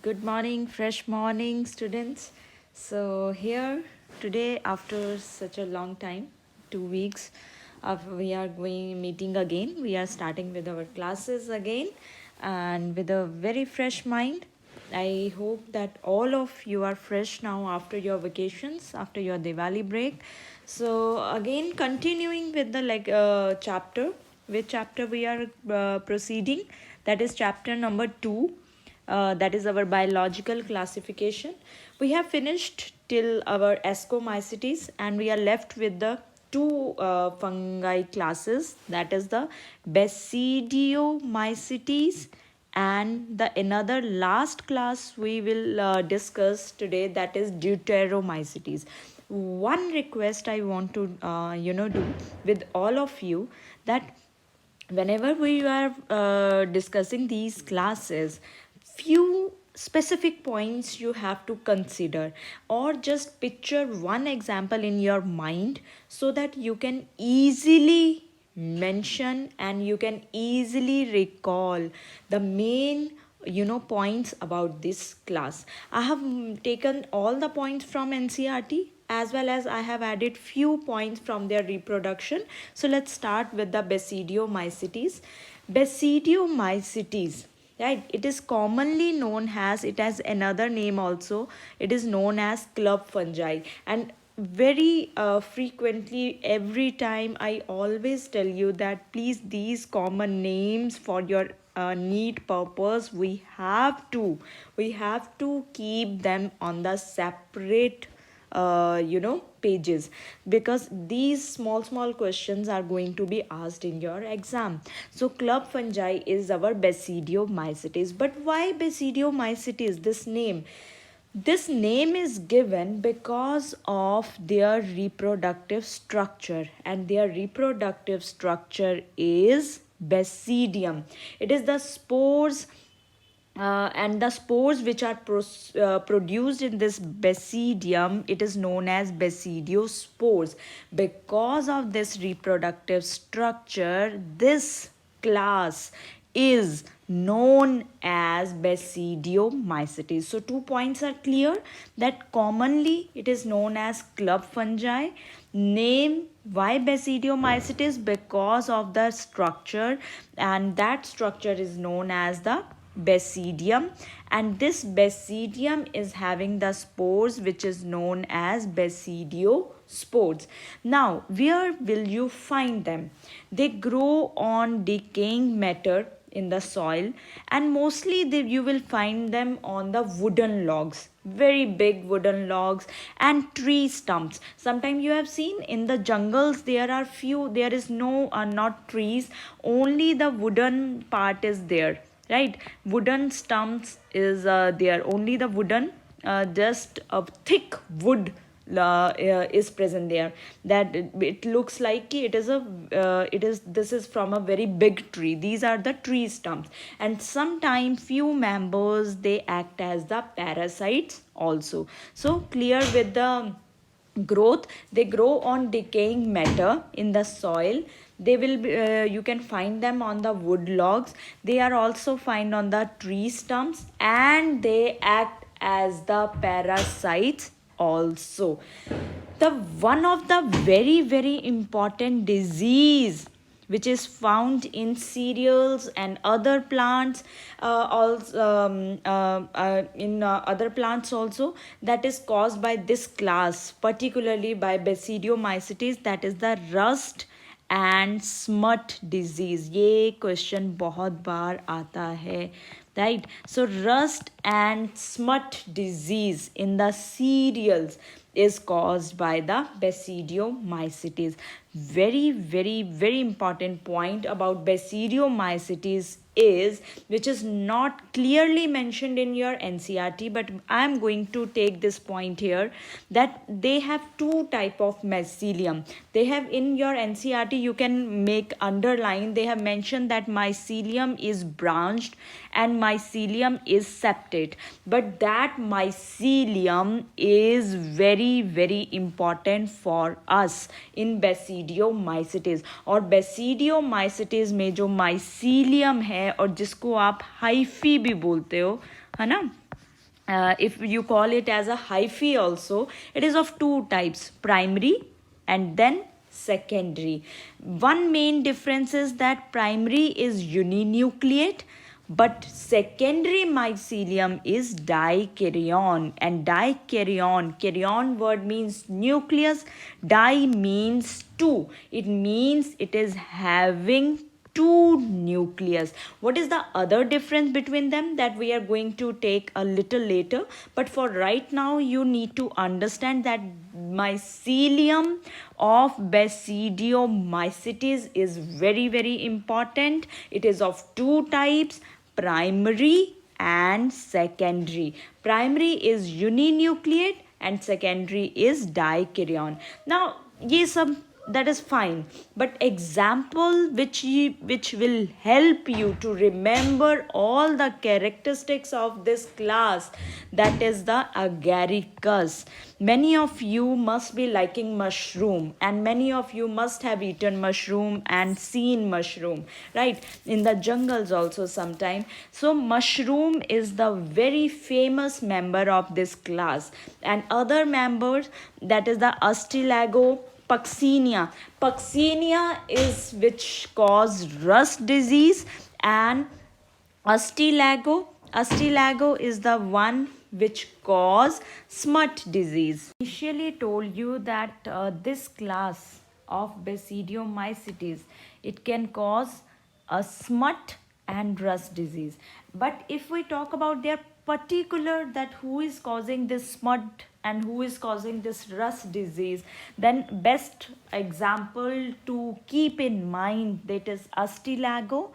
Good morning, fresh morning, students. So, here today, after such a long time, 2 weeks, we are going meeting again. We are starting with our classes again and with a very fresh mind. I hope that all of you are fresh now after your vacations, after your Diwali break. So, again, continuing with the chapter, which chapter we are proceeding, that is chapter number 2, that is our biological classification. We have finished till our ascomycetes and we are left with the two fungi classes, that is the basidiomycetes and the another last class we will discuss today, that is deuteromycetes. One request I want to do with all of you, that whenever we are discussing these classes, few specific points you have to consider, or just picture one example in your mind so that you can easily mention and you can easily recall the main points about this class. I have taken all the points from NCRT, as well as I have added few points from their reproduction. So let's start with the basidiomycetes. Basidiomycetes, right, it is commonly known as, it has another name also, it is known as club fungi. And very frequently, every time I always tell you that please, these common names for your need purpose, we have to keep them on the separate pages, because these small questions are going to be asked in your exam. So club fungi is our basidiomycetes. But why basidiomycetes, this name is given because of their reproductive structure, and their reproductive structure is basidium. It is the spores, and the spores which are produced in this basidium, it is known as basidiospores. Because of this reproductive structure, this class is known as basidiomycetes. So two points are clear, that commonly it is known as club fungi. Name, why basidiomycetes? Because of the structure, and that structure is known as the basidium, and this basidium is having the spores which is known as basidiospores. Now where will you find them? They grow on decaying matter in the soil, and mostly you will find them on the wooden logs, very big wooden logs and tree stumps. Sometimes you have seen in the jungles there is no not trees, only the wooden part is there, right? Wooden stumps is there, only the wooden, just a thick wood is present there, that it looks like this is from a very big tree. These are the tree stumps, and sometimes few members, they act as the parasites also. So clear with the growth, they grow on decaying matter in the soil. They will be, you can find them on the wood logs. They are also found on the tree stumps, and they act as the parasites also. The one of the very important disease which is found in cereals and other plants, also in other plants also, that is caused by this class, particularly by basidiomycetes, that is the rust and smut disease. ये question बहुत बार आता है, right? So rust and smut disease in the cereals is caused by the basidiomycetes. Very important point about basidiomycetes is, which is not clearly mentioned in your NCRT, but I am going to take this point here, that they have two type of mycelium. They have, in your NCRT you can make underline, they have mentioned that mycelium is branched and mycelium is septate, but that mycelium is very important for us in basidiomycetes. और basidiomycetes में जो mycelium है, और जिसको आप hyphae भी बोलते हो, है ना, if you call it as a hyphae also, it is of two types, primary and then secondary. One main difference is that primary is uninucleate, but secondary mycelium is dikaryon. And dikaryon, karyon word means nucleus, di means two. It means it is having two nucleus. What is the other difference between them, that we are going to take a little later, but for right now you need to understand that mycelium of Basidiomycetes is very very important. It is of two types, primary and secondary. Primary is uninucleate and secondary is dikaryon. Now ये सब, that is fine, but example which will help you to remember all the characteristics of this class, that is the agaricus. Many of you must be liking mushroom, and many of you must have eaten mushroom and seen mushroom, right, in the jungles also sometime. So mushroom is the very famous member of this class, and other members, that is the Astilago Puccinia. Puccinia is which cause rust disease, and Astilago is the one which cause smut disease. Initially told you that this class of Basidiomycetes, it can cause a smut and rust disease. But if we talk about their particular, that who is causing this smut and who is causing this rust disease, then best example to keep in mind, that is Astilago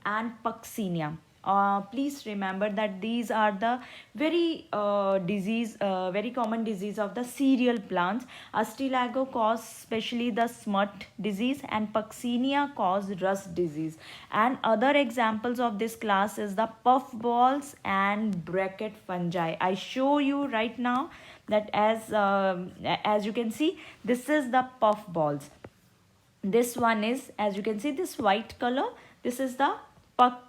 and Puccinia. Please remember that these are the very common disease of the cereal plants. Astilago cause especially the smut disease, and Puccinia cause rust disease. And other examples of this class is the puffballs and bracket fungi. I show you right now that as you can see, this is the puffballs. This one is, as you can see, this white color, this is the puff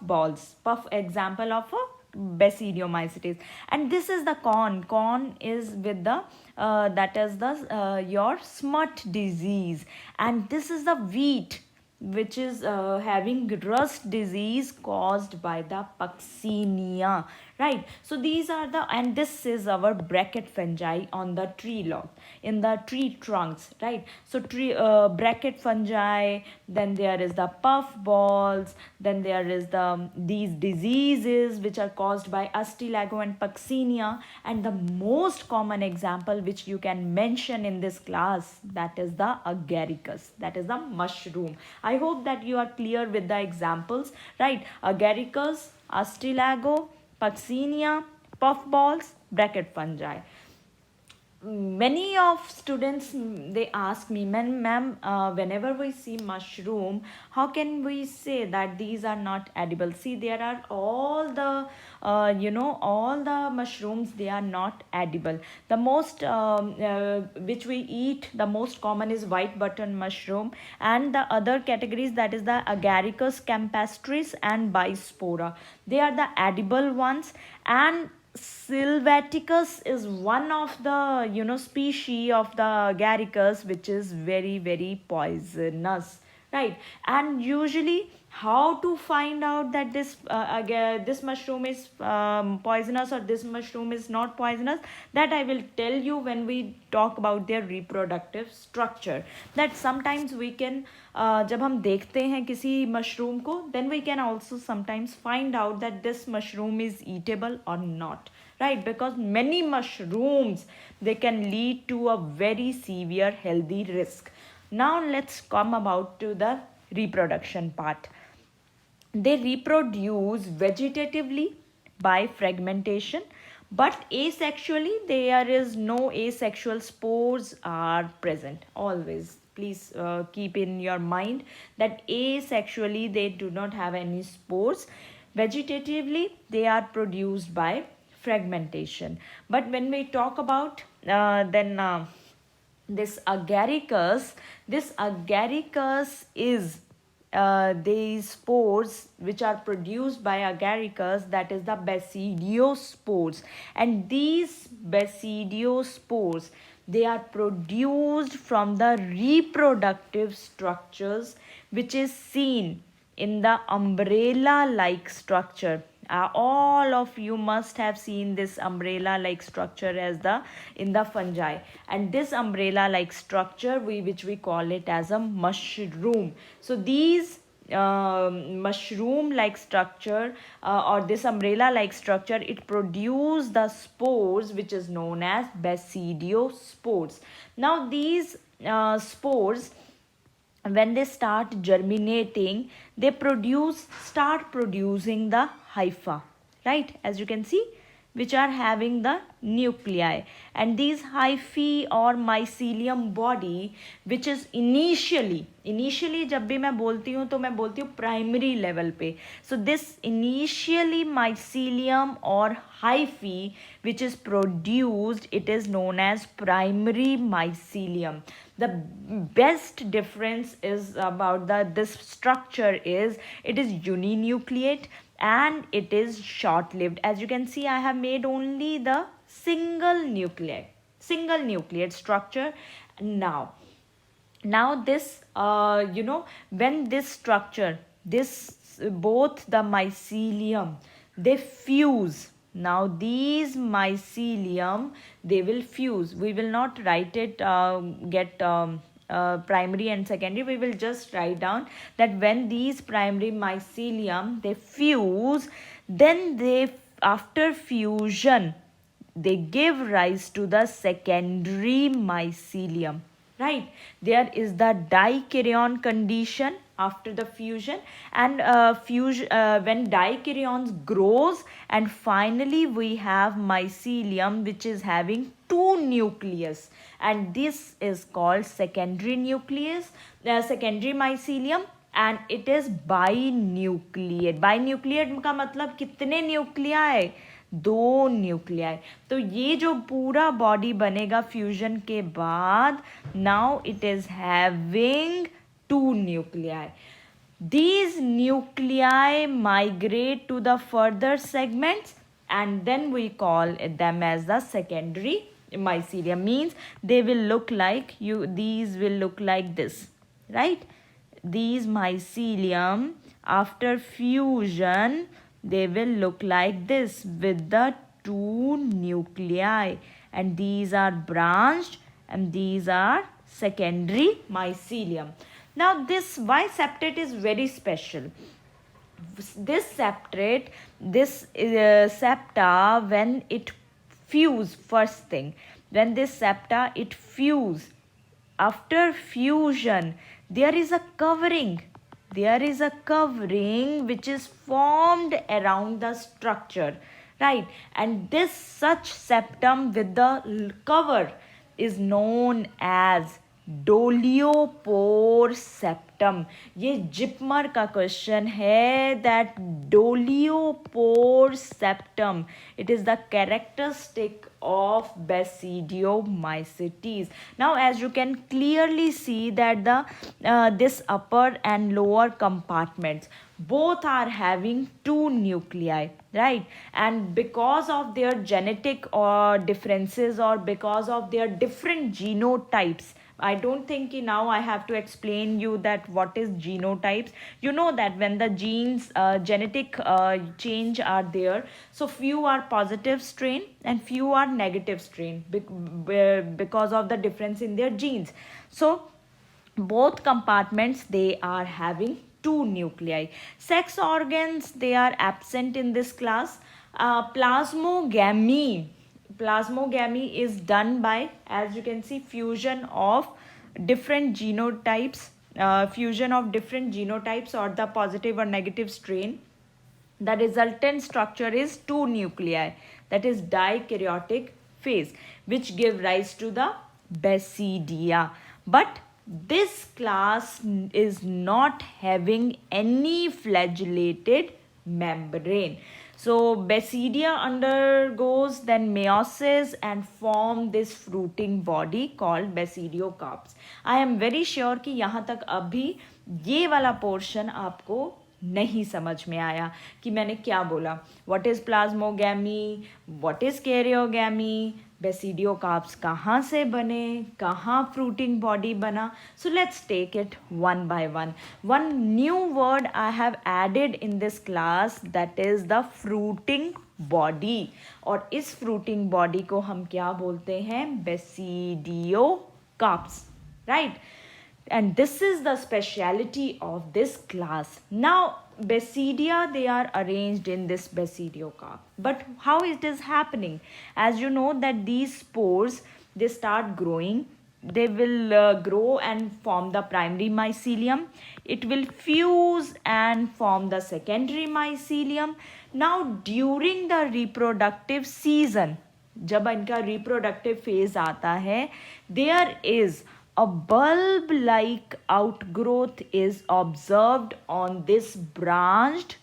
balls, puff example of a Basidiomycetes. And this is the corn is with the that is the your smut disease. And this is the wheat, which is having rust disease caused by the Puccinia, right? So these are the, and this is our bracket fungi on the tree log, in the tree trunks, right? So tree bracket fungi, then there is the puff balls, then there is the these diseases which are caused by Astilago and Puccinia. And the most common example which you can mention in this class, that is the agaricus, that is the mushroom. I hope that you are clear with the examples, right? Agaricus, Astilago, Puccinia, puffballs, bracket fungi. Many of students, they ask me, ma'am, whenever we see mushroom, how can we say that these are not edible? See, there are all the all the mushrooms, they are not edible. The most which we eat, the most common is white button mushroom, and the other categories, that is the Agaricus campestris and Bispora, they are the edible ones. And Sylvaticus is one of the species of the Agaricus which is very very poisonous, right? And usually, how to find out that this mushroom is poisonous or this mushroom is not poisonous, that I will tell you when we talk about their reproductive structure. That sometimes we can जब हम देखते हैं किसी mushroom को, then we can also sometimes find out that this mushroom is eatable or not, right? Because many mushrooms, they can lead to a very severe healthy risk. Now let's come about to the reproduction part. They reproduce vegetatively by fragmentation, but asexually there is no asexual spores are present. Always please keep in your mind that asexually they do not have any spores. Vegetatively they are produced by fragmentation. But when we talk about then this agaricus is these spores which are produced by agaricus, that is the basidiospores. And these basidiospores, they are produced from the reproductive structures which is seen in the umbrella like structure. All of you must have seen this umbrella like structure as the in the fungi, and this umbrella like structure which we call it as a mushroom. So these mushroom like structure, or this umbrella like structure, it produce the spores which is known as basidiospores. Now these spores, when they start germinating, they start producing the hypha, right, as you can see, which are having the nuclei. And these hyphae or mycelium body, which is initially जब भी मैं बोलती हूँ तो मैं बोलती हूँ primary level पे. So this initially mycelium or hyphae which is produced, it is known as primary mycelium. The best difference is about this structure is it is uninucleate and it is short lived. As you can see, I have made only the single nucleate structure. Now this when this structure, this both the mycelium, they fuse. Now these mycelium, they will fuse. We will not write it primary and secondary. We will just write down that when these primary mycelium, they fuse, then they, after fusion, they give rise to the secondary mycelium, right? There is the dikaryon condition after the fusion, and when dikaryons grows, and finally we have mycelium which is having two nucleus, and this is called secondary secondary mycelium, and it is binucleate. Binucleate का मतलब कितने nuclei? दो nuclei. तो ये जो पूरा body बनेगा fusion के बाद, now it is having two nuclei. These nuclei migrate to the further segments, and then we call them as the secondary mycelium. Means they will look like these will look like this, right? These mycelium after fusion, they will look like this with the two nuclei, and these are branched and these are secondary mycelium. Now this why septate is very special. This septate, this septa, when it fuse, first thing, when this septa it fuse, after fusion there is a covering. There is a covering which is formed around the structure, right? And this such septum with the cover is known as dolipore septum. ये जिपमर का question है, that dolipore septum, it is the characteristic of basidiomycetes. Now as you can clearly see that the this upper and lower compartments both are having two nuclei, right? And because of their genetic or differences, or because of their different genotypes, I don't think now I have to explain you that what is genotypes. You know that when the genes genetic change are there, so few are positive strain and few are negative strain because of the difference in their genes. So both compartments, they are having two nuclei. Sex organs, they are absent in this class. Plasmogamy is done by, as you can see, fusion of different genotypes, or the positive or negative strain. The resultant structure is two nuclei, that is dikaryotic phase, which give rise to the basidia. But this class is not having any flagellated membrane. So Basidia undergoes then meiosis and form this fruiting body called basidiocarps. I am very sure कि यहाँ तक अभी ये वाला portion आपको नहीं समझ में आया कि मैंने क्या बोला. What is plasmogamy, what is karyogamy, basidiocarps कहाँ से बने, कहाँ फ्रूटिंग बॉडी बना. So let's take it one by one. One new word I have added in this class, that is the fruiting body. और इस फ्रूटिंग बॉडी को हम क्या बोलते हैं, basidiocarps, right. And this is the speciality of this class. Now basidia, they are arranged in this basidiocarp, but how it is happening? As you know that these spores, they start growing, they will grow and form the primary mycelium. It will fuse and form the secondary mycelium. Now during the reproductive season, जब इनका reproductive phase आता है, there is a bulb like outgrowth is observed on this branched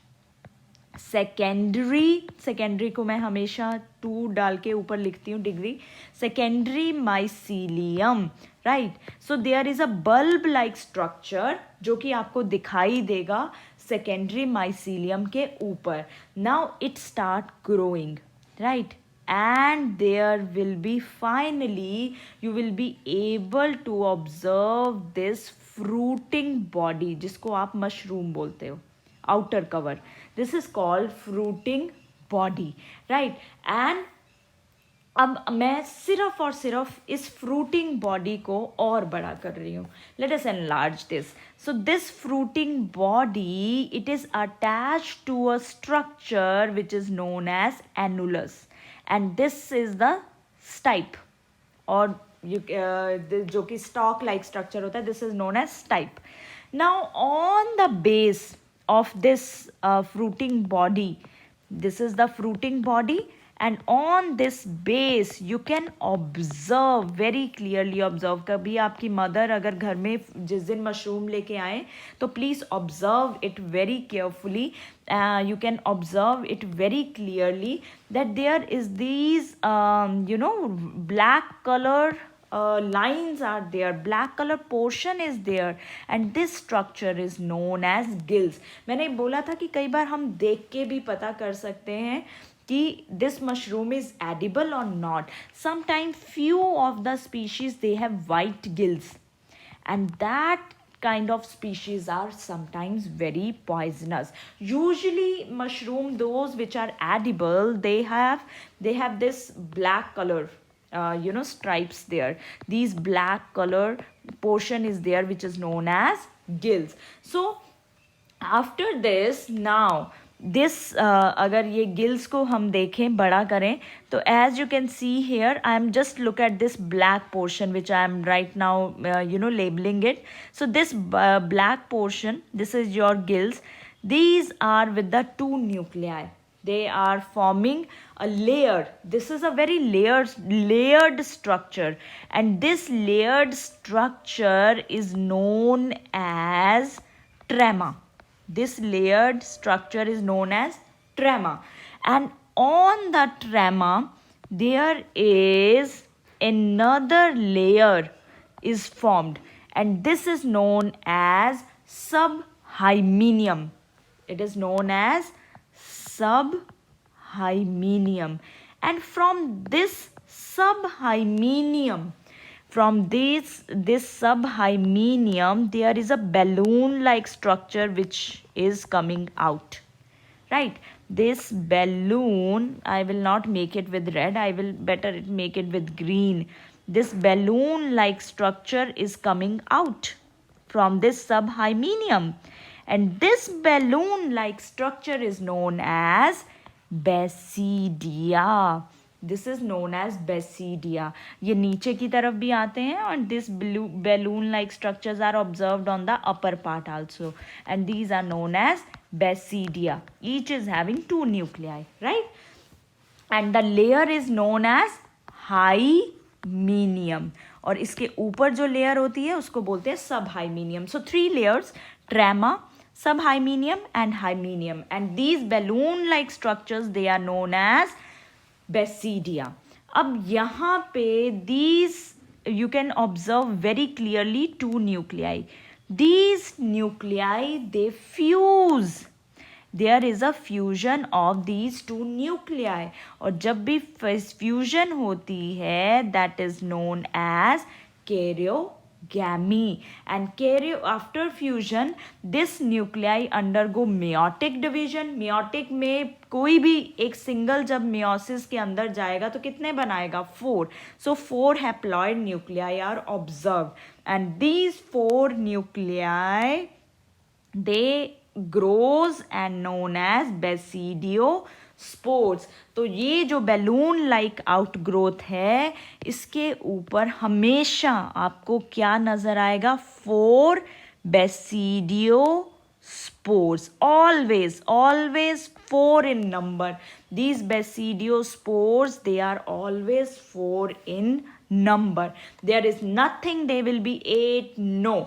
secondary को मैं हमेशा 2 डाल के ऊपर लिखती हूँ degree, secondary mycelium, right. So there is a bulb like structure जो कि आपको दिखाई देगा secondary mycelium के ऊपर. Now it start growing, right. And there will be finally, you will be able to observe this fruiting body जिसको आप mushroom बोलते हो, outer cover. This is called fruiting body, right. And अब मैं सिर्फ और सिर्फ इस फ्रूटिंग बॉडी को और बड़ा कर रही हूँ. Let us enlarge this. So this fruiting body, it is attached to a structure which is known as annulus, and this is the stipe, or जो कि stalk like structure होता है, this is known as stipe. Now on the base of this fruiting body, this is the fruiting body, and on this base you can observe very clearly. observe, कभी आपकी mother अगर घर में जिस दिन mushroom लेके आए तो please observe it very carefully. You can observe it very clearly that there is these black color lines are there, black color portion is there, and this structure is known as gills. मैंने बोला था कि कई बार हम देख के भी पता कर सकते हैं कि this mushroom is edible or not. Sometimes few of the species they have white gills, and that kind of species are sometimes very poisonous. Usually mushroom, those which are edible, they have this black color stripes there. These black color portion is there which is known as gills. So after this, now this अगर ये gills को हम देखें बड़ा करें तो as you can see here, I am just look at this black portion which I am right now labeling it. So this black portion, this is your gills. These are with the 2 nuclei. They are forming a layer. This is a very layered structure, and this layered structure is known as trema. This layered structure is known as trema, and on the trema there is another layer is formed, and this is known as subhymenium. It is known as subhymenium, and from this subhymenium, subhymenium, there is a balloon like structure which is coming out, right. This balloon, I will not make it with red, I will better make it with green. This balloon like structure is coming out from this subhymenium, and this balloon like structure is known as basidia. This is known as basidia. ये नीचे की तरफ भी आते हैं, and this balloon like structures are observed on the upper part also, and these are known as basidia. Each is having 2 nuclei, right. And the layer is known as hymenium, और इसके ऊपर जो लेयर होती है उसको बोलते हैं subhymenium. So 3 layers: trema, subhymenium and hymenium, and these balloon like structures, they are known as basidia. अब यहाँ पे these you can observe very clearly two nuclei. These nuclei, they fuse. There is a fusion of these two nuclei, और जब भी fusion होती है, that is known as karyogamy. And after fusion, this nuclei undergo meiotic division. Meiotic में कोई भी एक single जब meiosis के अंदर जाएगा तो कितने बनाएगा? 4. So 4 haploid nuclei are observed, and these 4 nuclei, they grows and known as basidiospores. तो ये जो बैलून लाइक आउटग्रोथ है, इसके ऊपर हमेशा आपको क्या नजर आएगा? 4 basidiospores. Always 4 in number. These basidiospores, they are always 4 in number. There is nothing they will be 8. No.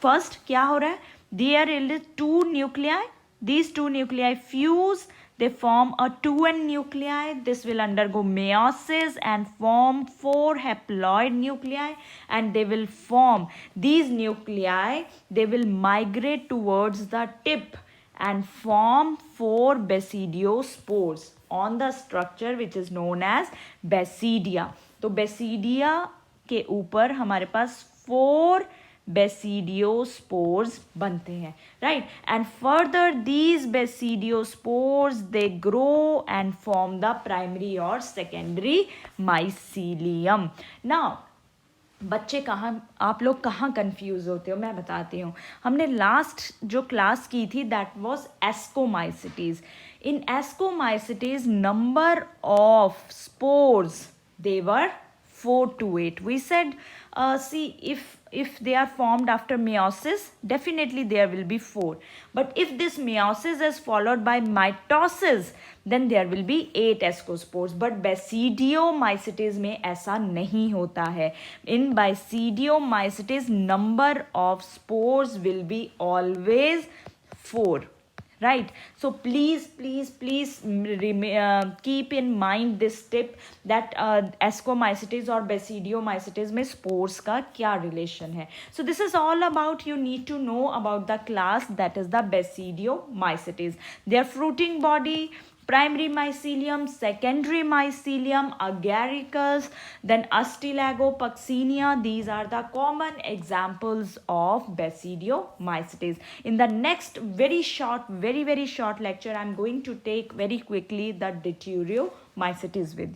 First क्या हो रहा है? There is 2 nuclei. These 2 nuclei fuse. They form a 2n nuclei. This will undergo meiosis and form 4 haploid nuclei, and they will form these nuclei. They will migrate towards the tip and form 4 basidiospores on the structure which is known as basidia. तो basidia के ऊपर हमारे पास 4 basidiospores बनते हैं, right? And further these basidiospores, they grow and form the primary or secondary mycelium. Now बच्चे कहाँ, आप लोग कहाँ कंफ्यूज होते हो, मैं बताती हूँ. हमने लास्ट जो क्लास की थी that was ascomycetes. In ascomycetes number of spores they were 4 to 8. We said, see, if they are formed after meiosis, definitely there will be 4. But if this meiosis is followed by mitosis, then there will be 8 ascospores. But basidiomycetes में ऐसा नहीं होता है. In basidiomycetes, number of spores will be always 4. Right? So please keep in mind this tip that ascomycetes or basidiomycetes में spores का क्या relation है. So this is all about, you need to know about the class that is the basidiomycetes. Their fruiting body, primary mycelium, secondary mycelium, agaricus, then Astilagopuccinia. These are the common examples of basidiomycetes. In the next very short lecture, I am going to take very quickly the deuteriomycetes with you.